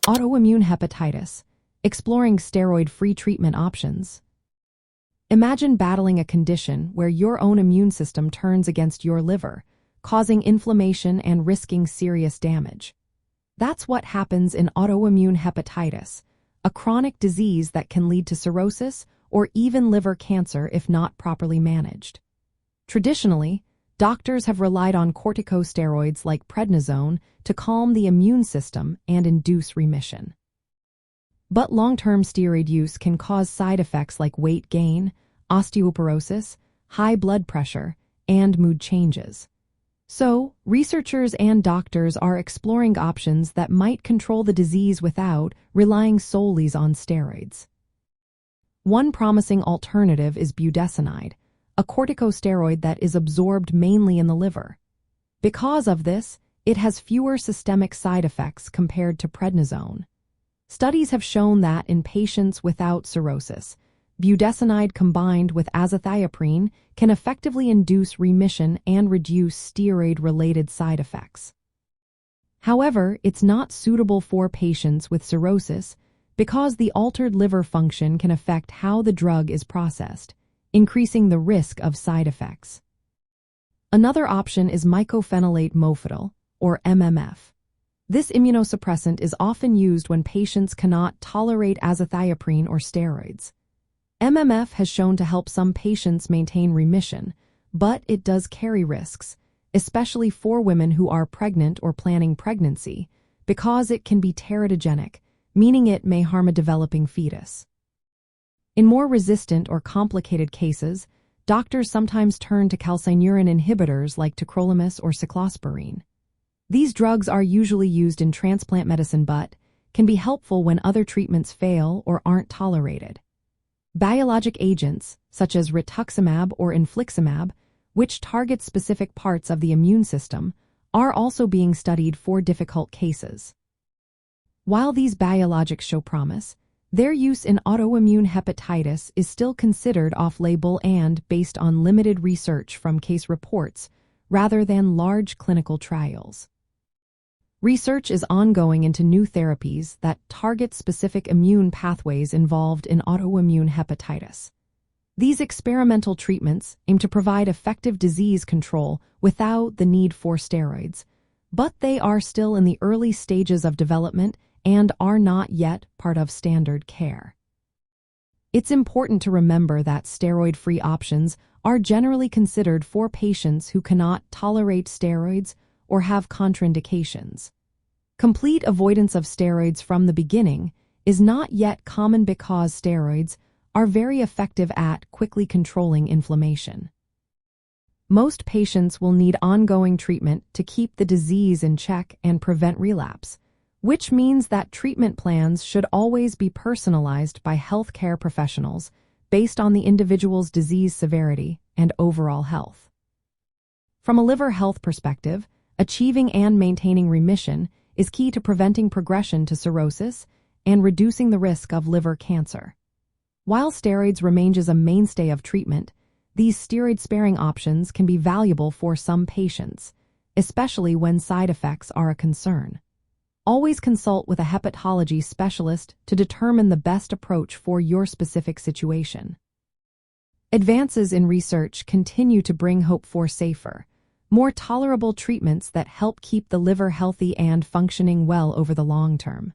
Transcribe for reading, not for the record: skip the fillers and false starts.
Autoimmune hepatitis, exploring steroid-free treatment options. Imagine battling a condition where your own immune system turns against your liver, causing inflammation and risking serious damage. That's what happens in autoimmune hepatitis, a chronic disease that can lead to cirrhosis or even liver cancer if not properly managed. Traditionally, doctors have relied on corticosteroids like prednisone to calm the immune system and induce remission. But long-term steroid use can cause side effects like weight gain, osteoporosis, high blood pressure, and mood changes. So, researchers and doctors are exploring options that might control the disease without relying solely on steroids. One promising alternative is budesonide, a corticosteroid that is absorbed mainly in the liver. Because of this, it has fewer systemic side effects compared to prednisone. Studies have shown that in patients without cirrhosis, budesonide combined with azathioprine can effectively induce remission and reduce steroid-related side effects. However, it's not suitable for patients with cirrhosis because the altered liver function can affect how the drug is processed, increasing the risk of side effects. Another option is mycophenolate mofetil, or MMF. This immunosuppressant is often used when patients cannot tolerate azathioprine or steroids. MMF has shown to help some patients maintain remission, but it does carry risks, especially for women who are pregnant or planning pregnancy, because it can be teratogenic, meaning it may harm a developing fetus. In more resistant or complicated cases, doctors sometimes turn to calcineurin inhibitors like tacrolimus or cyclosporine. These drugs are usually used in transplant medicine but can be helpful when other treatments fail or aren't tolerated. Biologic agents, such as rituximab or infliximab, which target specific parts of the immune system, are also being studied for difficult cases. While these biologics show promise, their use in autoimmune hepatitis is still considered off-label and based on limited research from case reports rather than large clinical trials. Research is ongoing into new therapies that target specific immune pathways involved in autoimmune hepatitis. These experimental treatments aim to provide effective disease control without the need for steroids, but they are still in the early stages of development and are not yet part of standard care. It's important to remember that steroid-free options are generally considered for patients who cannot tolerate steroids or have contraindications. Complete avoidance of steroids from the beginning is not yet common because steroids are very effective at quickly controlling inflammation. Most patients will need ongoing treatment to keep the disease in check and prevent relapse, which means that treatment plans should always be personalized by healthcare professionals based on the individual's disease severity and overall health. From a liver health perspective, achieving and maintaining remission is key to preventing progression to cirrhosis and reducing the risk of liver cancer. While steroids remain as a mainstay of treatment, these steroid-sparing options can be valuable for some patients, especially when side effects are a concern. Always consult with a hepatology specialist to determine the best approach for your specific situation. Advances in research continue to bring hope for safer, more tolerable treatments that help keep the liver healthy and functioning well over the long term.